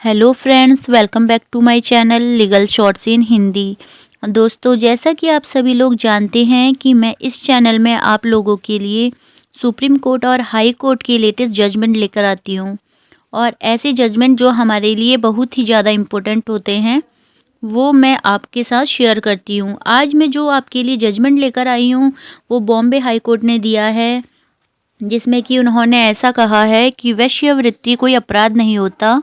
Hello friends, welcome back to my channel legal shorts in Hindi. दोस्तों, जैसा कि आप सभी लोग जानते हैं कि मैं इस चैनल में आप लोगों के लिए सुप्रीम कोर्ट और हाई कोर्ट के लेटेस्ट जजमेंट लेकर आती हूं। और ऐसे जजमेंट जो हमारे लिए बहुत ही ज़्यादा इम्पोर्टेंट होते हैं वो मैं आपके साथ शेयर करती हूं। आज मैं जो आपके लिए जजमेंट लेकर आई हूँ वो बॉम्बे हाई कोर्ट ने दिया है, जिसमें कि उन्होंने ऐसा कहा है कि वेश्यावृत्ति कोई अपराध नहीं होता।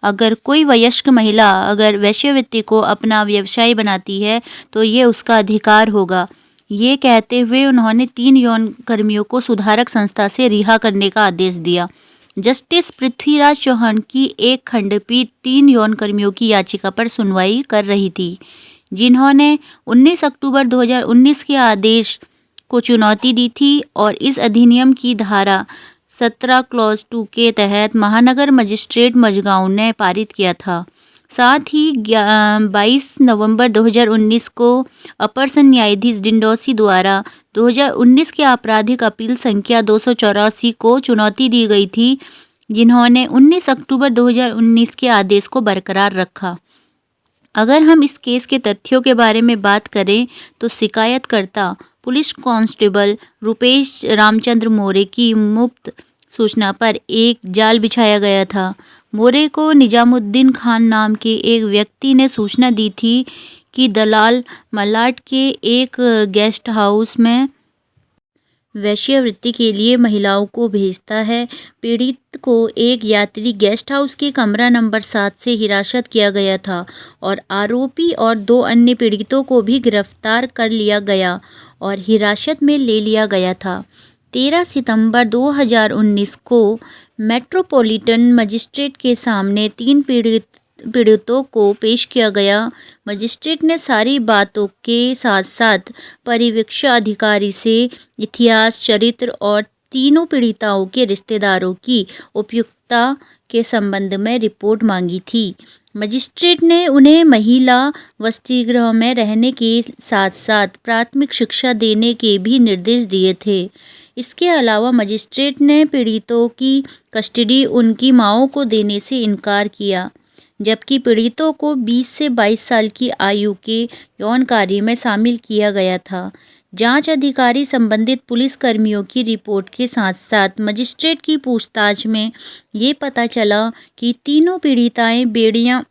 अगर कोई वयस्क महिला अगर वेश्यावृत्ति को अपना व्यवसाय बनाती है तो ये उसका अधिकार होगा। ये कहते हुए उन्होंने 3 यौन कर्मियों को सुधारक संस्था से रिहा करने का आदेश दिया। जस्टिस पृथ्वीराज चौहान की एक खंडपीठ 3 यौन कर्मियों की याचिका पर सुनवाई कर रही थी, जिन्होंने 19 अक्टूबर 2019 के आदेश को चुनौती दी थी और इस अधिनियम की धारा 17 क्लॉज 2 के तहत महानगर मजिस्ट्रेट मझगांव ने पारित किया था। साथ ही 22 नवंबर 2019 को अपर न्यायाधीश डिंडोसी द्वारा 2019 के आपराधिक अपील संख्या 284 को चुनौती दी गई थी, जिन्होंने 19 अक्टूबर 2019 के आदेश को बरकरार रखा। अगर हम इस केस के तथ्यों के बारे में बात करें तो शिकायतकर्ता पुलिस कांस्टेबल रुपेश रामचंद्र मोरे की मुफ्त सूचना पर एक जाल बिछाया गया था। मोरे को निजामुद्दीन खान नाम के एक व्यक्ति ने सूचना दी थी कि दलाल मलाड के एक गेस्ट हाउस में वेश्यावृत्ति के लिए महिलाओं को भेजता है। पीड़ित को एक यात्री गेस्ट हाउस के कमरा नंबर 7 से हिरासत किया गया था और आरोपी और 2 अन्य पीड़ितों को भी गिरफ्तार कर लिया गया और हिरासत में ले लिया गया था। 13 सितंबर 2019 को मेट्रोपॉलिटन मजिस्ट्रेट के सामने 3 पीड़ितों को पेश किया गया। मजिस्ट्रेट ने सारी बातों के साथ साथ परिवीक्षा अधिकारी से इतिहास, चरित्र और तीनों पीड़िताओं के रिश्तेदारों की उपयुक्तता के संबंध में रिपोर्ट मांगी थी। मजिस्ट्रेट ने उन्हें महिला वसतिगृह में रहने के साथ साथ प्राथमिक शिक्षा देने के भी निर्देश दिए थे। इसके अलावा मजिस्ट्रेट ने पीड़ितों की कस्टडी उनकी मांओं को देने से इनकार किया, जबकि पीड़ितों को 20 से 22 साल की आयु के यौन कार्य में शामिल किया गया था। जांच अधिकारी संबंधित पुलिस कर्मियों की रिपोर्ट के साथ साथ मजिस्ट्रेट की पूछताछ में ये पता चला कि तीनों पीड़िताएं बेड़िया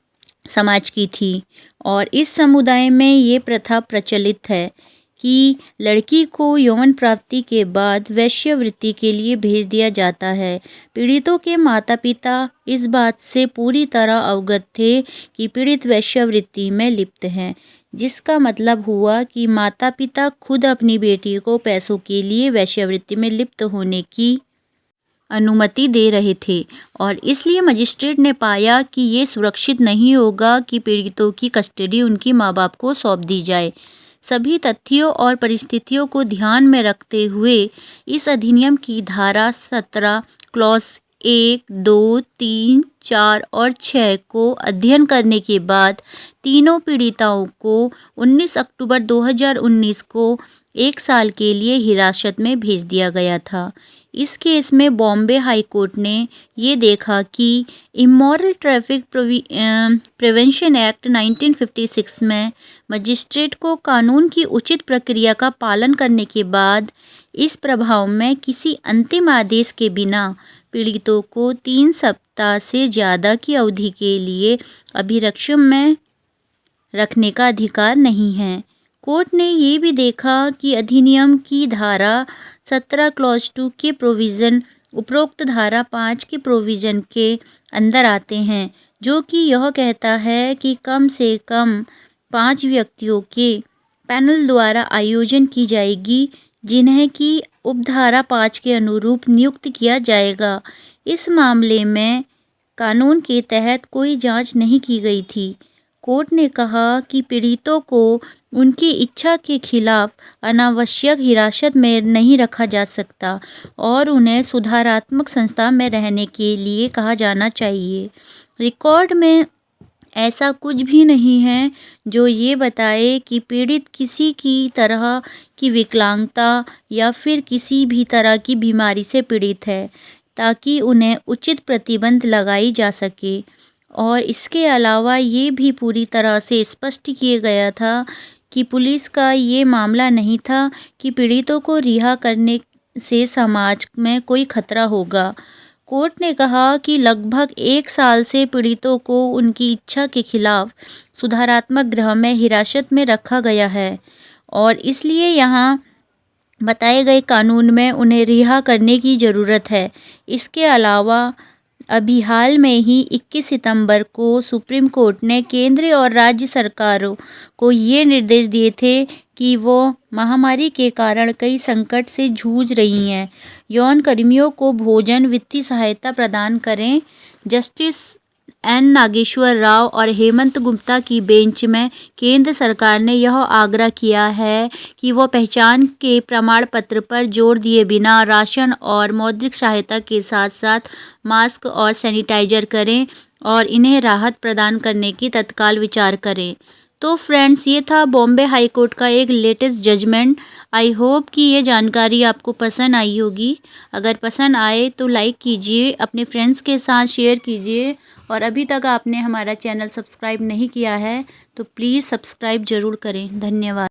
समाज की थी और इस समुदाय में ये प्रथा प्रचलित है कि लड़की को यौन प्राप्ति के बाद वेश्यावृत्ति के लिए भेज दिया जाता है। पीड़ितों के माता पिता इस बात से पूरी तरह अवगत थे कि पीड़ित वेश्यावृत्ति में लिप्त हैं, जिसका मतलब हुआ कि माता पिता खुद अपनी बेटी को पैसों के लिए वेश्यावृत्ति में लिप्त होने की अनुमति दे रहे थे और इसलिए मजिस्ट्रेट ने पाया कि ये सुरक्षित नहीं होगा कि पीड़ितों की कस्टडी उनकी माँ बाप को सौंप दी जाए। सभी तथ्यों और परिस्थितियों को ध्यान में रखते हुए इस अधिनियम की धारा 17 क्लॉज 1, 2, 3, 4 और 6 को अध्ययन करने के बाद तीनों पीड़िताओं को 19 अक्टूबर 2019 को 1 साल के लिए हिरासत में भेज दिया गया था। इस केस में बॉम्बे हाई कोर्ट ने ये देखा कि इमोरल ट्रैफिक प्रिवेंशन एक्ट 1956 में मजिस्ट्रेट को कानून की उचित प्रक्रिया का पालन करने के बाद इस प्रभाव में किसी अंतिम आदेश के बिना पीड़ितों को 3 सप्ताह से ज़्यादा की अवधि के लिए अभिरक्षा में रखने का अधिकार नहीं है। कोर्ट ने ये भी देखा कि अधिनियम की धारा 17 क्लॉज 2 के प्रोविज़न उपरोक्त धारा 5 के प्रोविज़न के अंदर आते हैं, जो कि यह कहता है कि कम से कम 5 व्यक्तियों के पैनल द्वारा आयोजन की जाएगी, जिन्हें कि उपधारा 5 के अनुरूप नियुक्त किया जाएगा। इस मामले में कानून के तहत कोई जांच नहीं की गई थी। कोर्ट ने कहा कि पीड़ितों को उनकी इच्छा के खिलाफ अनावश्यक हिरासत में नहीं रखा जा सकता और उन्हें सुधारात्मक संस्था में रहने के लिए कहा जाना चाहिए। रिकॉर्ड में ऐसा कुछ भी नहीं है जो ये बताए कि पीड़ित किसी की तरह की विकलांगता या फिर किसी भी तरह की बीमारी से पीड़ित है, ताकि उन्हें उचित प्रतिबंध लगाई जा सके। और इसके अलावा ये भी पूरी तरह से स्पष्ट किया गया था कि पुलिस का ये मामला नहीं था कि पीड़ितों को रिहा करने से समाज में कोई खतरा होगा। कोर्ट ने कहा कि लगभग 1 साल से पीड़ितों को उनकी इच्छा के खिलाफ सुधारात्मक गृह में हिरासत में रखा गया है और इसलिए यहाँ बताए गए कानून में उन्हें रिहा करने की ज़रूरत है। इसके अलावा अभी हाल में ही 21 सितंबर को सुप्रीम कोर्ट ने केंद्र और राज्य सरकारों को ये निर्देश दिए थे कि वो महामारी के कारण कई संकट से जूझ रही हैं यौन कर्मियों को भोजन वित्तीय सहायता प्रदान करें। जस्टिस एन नागेश्वर राव और हेमंत गुप्ता की बेंच में केंद्र सरकार ने यह आग्रह किया है कि वो पहचान के प्रमाण पत्र पर जोर दिए बिना राशन और मौद्रिक सहायता के साथ साथ मास्क और सैनिटाइजर करें और इन्हें राहत प्रदान करने की तत्काल विचार करें। तो फ्रेंड्स, ये था बॉम्बे हाई कोर्ट का एक लेटेस्ट जजमेंट। आई होप कि ये जानकारी आपको पसंद आई होगी। अगर पसंद आए तो लाइक कीजिए, अपने फ्रेंड्स के साथ शेयर कीजिए और अभी तक आपने हमारा चैनल सब्सक्राइब नहीं किया है तो प्लीज़ सब्सक्राइब ज़रूर करें। धन्यवाद।